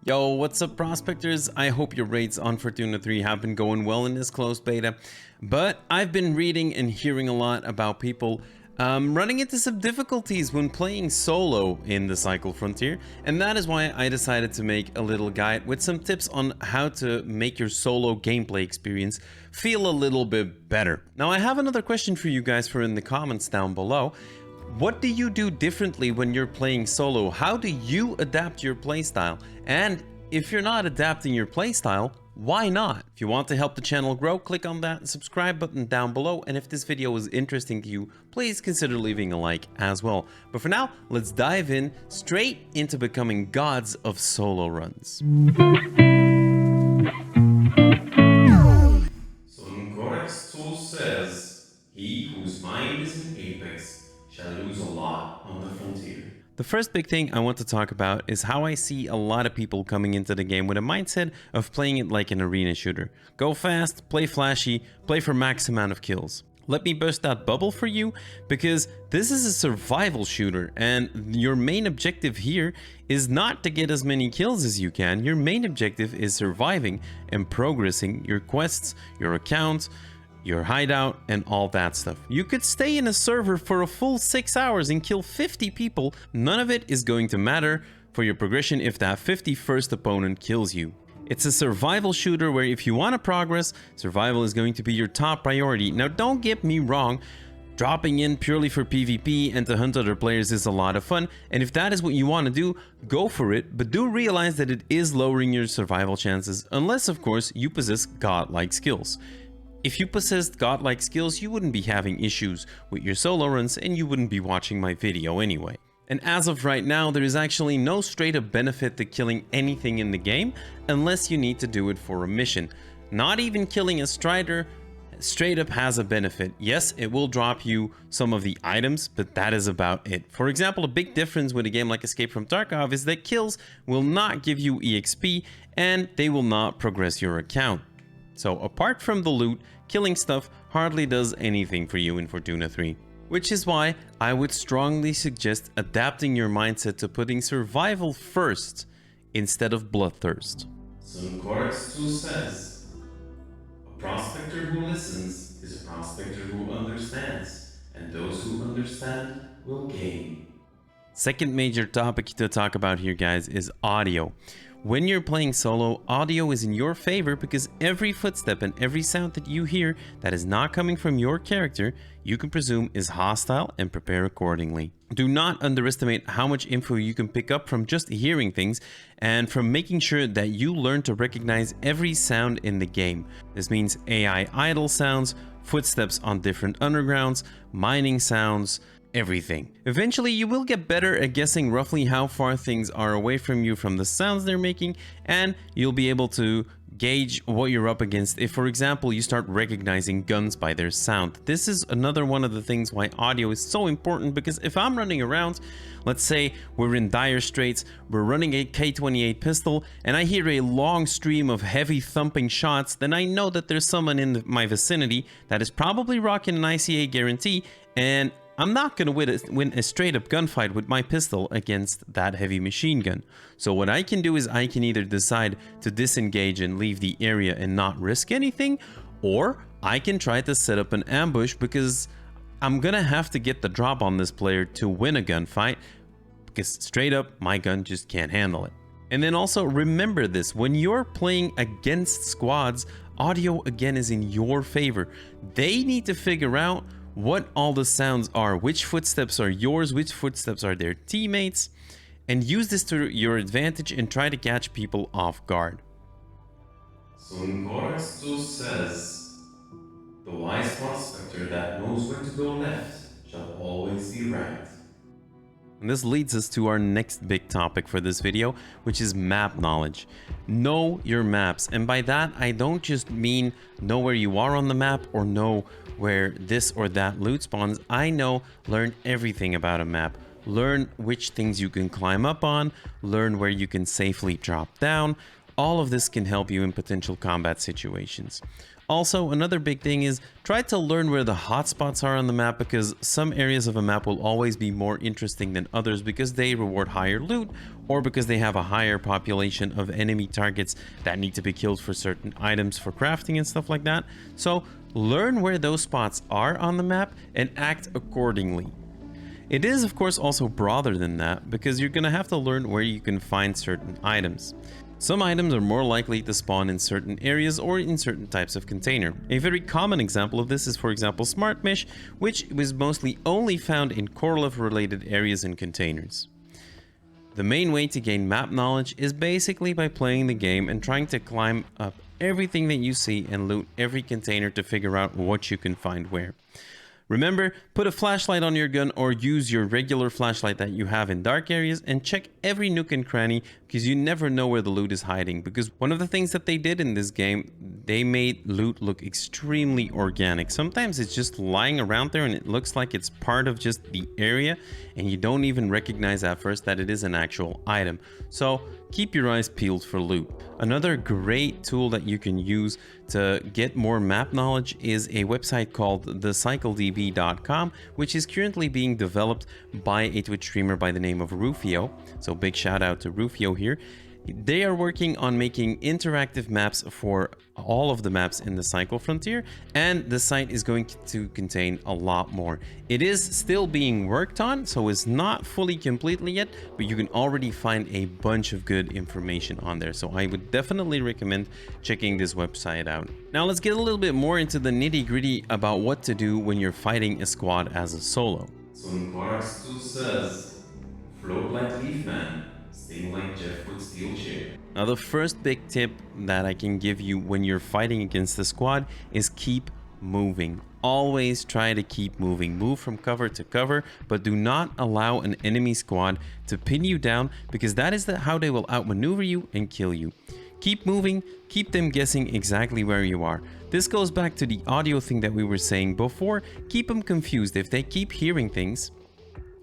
Yo, what's up, prospectors? I hope your raids on Fortuna 3 have been going well in this closed beta, but I've been reading and hearing a lot about people running into some difficulties when playing solo in the Cycle Frontier, and that is why I decided to make a little guide with some tips on how to make your solo gameplay experience feel a little bit better. Now, I have another question for you guys in the comments down below. What do you do differently when you're playing solo? How do you adapt your playstyle? And if you're not adapting your playstyle, why not? If you want to help the channel grow, click on that subscribe button down below. And if this video was interesting to you, please consider leaving a like as well. But for now, let's dive in straight into becoming gods of solo runs. Sun Corax Tzu says, "He whose mind is in Apex shall lose a lot on the frontier." The first big thing I want to talk about is how I see a lot of people coming into the game with a mindset of playing it like an arena shooter. Go fast, play flashy, play for max amount of kills. Let me burst that bubble for you, because this is a survival shooter and your main objective here is not to get as many kills as you can. Your main objective is surviving and progressing your quests, your account, your hideout, and all that stuff. You could stay in a server for a full 6 hours and kill 50 people. None of it is going to matter for your progression if that 51st opponent kills you. It's a survival shooter where if you want to progress, survival is going to be your top priority. Now, don't get me wrong, dropping in purely for PvP and to hunt other players is a lot of fun, and if that is what you want to do, go for it, but do realize that it is lowering your survival chances, unless of course you possess godlike skills. If you possessed godlike skills, you wouldn't be having issues with your solo runs and you wouldn't be watching my video anyway. And as of right now, there is actually no straight up benefit to killing anything in the game unless you need to do it for a mission. Not even killing a strider straight up has a benefit. Yes, it will drop you some of the items, but that is about it. For example, a big difference with a game like Escape from Tarkov is that kills will not give you EXP and they will not progress your account. So apart from the loot, killing stuff hardly does anything for you in Fortuna 3. Which is why I would strongly suggest adapting your mindset to putting survival first instead of bloodthirst. Sun Corax Tzu says, "A prospector who listens is a prospector who understands, and those who understand will gain." Second major topic to talk about here, guys, is audio. When you're playing solo, audio is in your favor because every footstep and every sound that you hear that is not coming from your character, you can presume is hostile and prepare accordingly. Do not underestimate how much info you can pick up from just hearing things and from making sure that you learn to recognize every sound in the game. This means AI idle sounds, footsteps on different undergrounds, mining sounds, everything. Eventually, you will get better at guessing roughly how far things are away from you from the sounds they're making, and you'll be able to gauge what you're up against if, for example, you start recognizing guns by their sound. This is another one of the things why audio is so important, because if I'm running around, let's say we're in dire straits, we're running a K28 pistol, and I hear a long stream of heavy thumping shots, then I know that there's someone in my vicinity that is probably rocking an ICA guarantee, and I'm not going to win a straight up gunfight with my pistol against that heavy machine gun. So what I can do is I can either decide to disengage and leave the area and not risk anything, or I can try to set up an ambush because I'm going to have to get the drop on this player to win a gunfight, because straight up my gun just can't handle it. And then also remember this, when you're playing against squads, audio again is in your favor. They need to figure out what all the sounds are, which footsteps are yours, which footsteps are their teammates, and use this to your advantage and try to catch people off guard. Sun Corax Tzu says, "The wise prospector that knows when to go left shall always be right." And this leads us to our next big topic for this video, which is map knowledge. Know your maps, and by that I don't just mean know where you are on the map or know where this or that loot spawns. I know learn everything about a map. Learn which things you can climb up on, learn where you can safely drop down. All of this can help you in potential combat situations. Also, another big thing is try to learn where the hotspots are on the map, because some areas of a map will always be more interesting than others because they reward higher loot or because they have a higher population of enemy targets that need to be killed for certain items for crafting and stuff like that. So learn where those spots are on the map and act accordingly. It is, of course, also broader than that because you're going to have to learn where you can find certain items. Some items are more likely to spawn in certain areas or in certain types of container. A very common example of this is, for example, smart mesh, which was mostly only found in correlative related areas and containers. The main way to gain map knowledge is basically by playing the game and trying to climb up everything that you see and loot every container to figure out what you can find where. Remember, put a flashlight on your gun or use your regular flashlight that you have in dark areas and check every nook and cranny because you never know where the loot is hiding. Because one of the things that they did in this game, they made loot look extremely organic. Sometimes it's just lying around there and it looks like it's part of just the area and you don't even recognize at first that it is an actual item. So keep your eyes peeled for loot. Another great tool that you can use to get more map knowledge is a website called thecycledb.com, which is currently being developed by a Twitch streamer by the name of Rufio. So big shout out to Rufio here. They are working on making interactive maps for all of the maps in the Cycle Frontier, and the site is going to contain a lot more. It is still being worked on, so it's not fully completely yet, but you can already find a bunch of good information on there. So I would definitely recommend checking this website out. Now let's get a little bit more into the nitty-gritty about what to do when you're fighting a squad as a solo. Sun Corax Tzu says, float like Leafman, sting like Jeff with steel chair. Now the first big tip that I can give you when you're fighting against the squad is keep moving. Always try to keep moving. Move from cover to cover, but do not allow an enemy squad to pin you down because that is how they will outmaneuver you and kill you. Keep moving, keep them guessing exactly where you are. This goes back to the audio thing that we were saying before. Keep them confused. If they keep hearing things,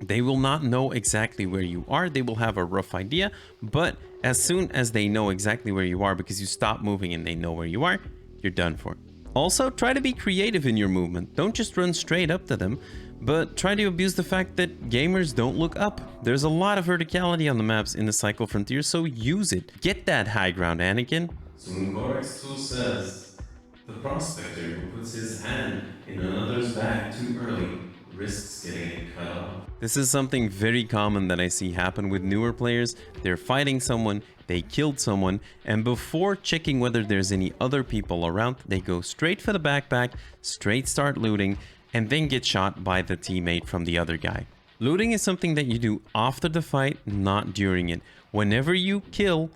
they will not know exactly where you are. They will have a rough idea, but as soon as they know exactly where you are because you stop moving and they know where you are, you're done for. Also, try to be creative in your movement. Don't just run straight up to them, but try to abuse the fact that gamers don't look up. There's a lot of verticality on the maps in the Cycle Frontier, so use it. Get that high ground, Anakin. Sun Corax Tzu says, the prospector who puts his hand in another's bag too early risks getting it cut off. This is something very common that I see happen with newer players. They're fighting someone, they killed someone, and before checking whether there's any other people around, they go straight for the backpack, straight start looting, and then get shot by the teammate from the other guy. Looting is something that you do after the fight, not during it. Whenever you kill,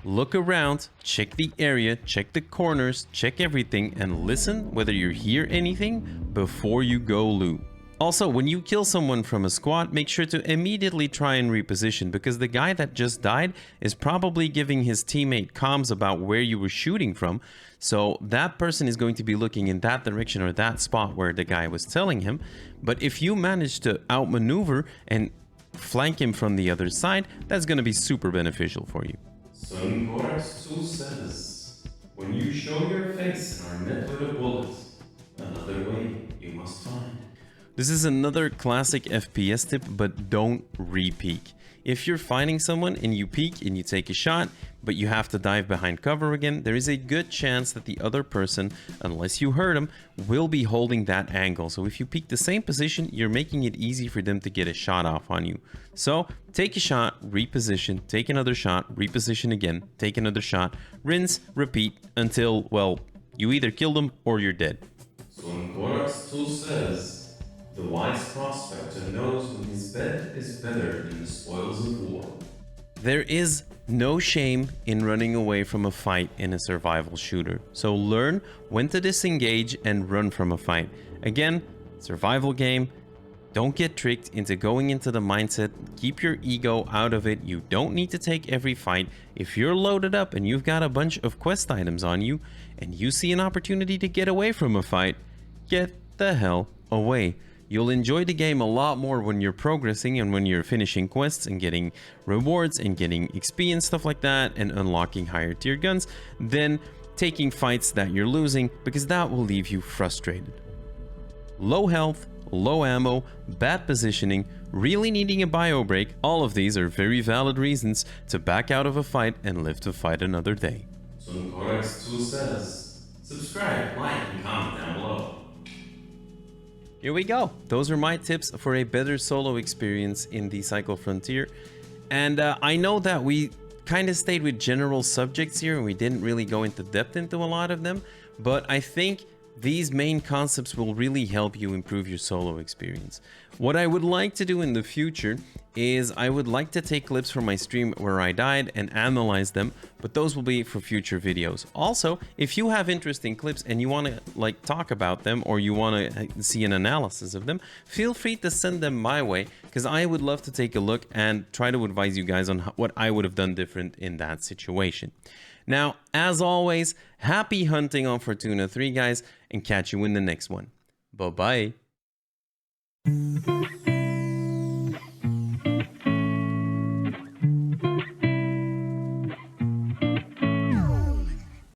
look around, check the area, check the corners, check everything, and listen whether you hear anything before you go loot. Also, when you kill someone from a squad, make sure to immediately try and reposition because the guy that just died is probably giving his teammate comms about where you were shooting from. So that person is going to be looking in that direction or that spot where the guy was telling him. But if you manage to outmaneuver and flank him from the other side, that's going to be super beneficial for you. Sun Corax Tzu says, when you show your face and are met with a bullet, another way you must find. This is another classic FPS tip, but don't re-peek. If you're fighting someone and you peek and you take a shot, but you have to dive behind cover again, there is a good chance that the other person, unless you hurt him, will be holding that angle. So if you peek the same position, you're making it easy for them to get a shot off on you. So take a shot, reposition, take another shot, reposition again, take another shot, rinse, repeat until, well, you either kill them or you're dead. Sun Corax Tzu says, the wise prospector knows when his bed is better than the spoils of war. There is no shame in running away from a fight in a survival shooter. So learn when to disengage and run from a fight. Again, survival game. Don't get tricked into going into the mindset. Keep your ego out of it. You don't need to take every fight. If you're loaded up and you've got a bunch of quest items on you and you see an opportunity to get away from a fight, get the hell away. You'll enjoy the game a lot more when you're progressing and when you're finishing quests and getting rewards and getting XP and stuff like that and unlocking higher tier guns than taking fights that you're losing, because that will leave you frustrated. Low health, low ammo, bad positioning, really needing a bio break, all of these are very valid reasons to back out of a fight and live to fight another day. Sun Corax Tzu says, subscribe, like, and comment down below. Here we go. Those are my tips for a better solo experience in the Cycle Frontier. And I know that we kind of stayed with general subjects here and we didn't really go into depth into a lot of them, but I think these main concepts will really help you improve your solo experience. What I would like to do in the future is I would like to take clips from my stream where I died and analyze them, but those will be for future videos. Also, if you have interesting clips and you want to talk about them, or you want to see an analysis of them, feel free to send them my way, because I would love to take a look and try to advise you guys on what I would have done different in that situation. Now, as always, happy hunting on Fortuna 3, guys, and catch you in the next one. Bye-bye.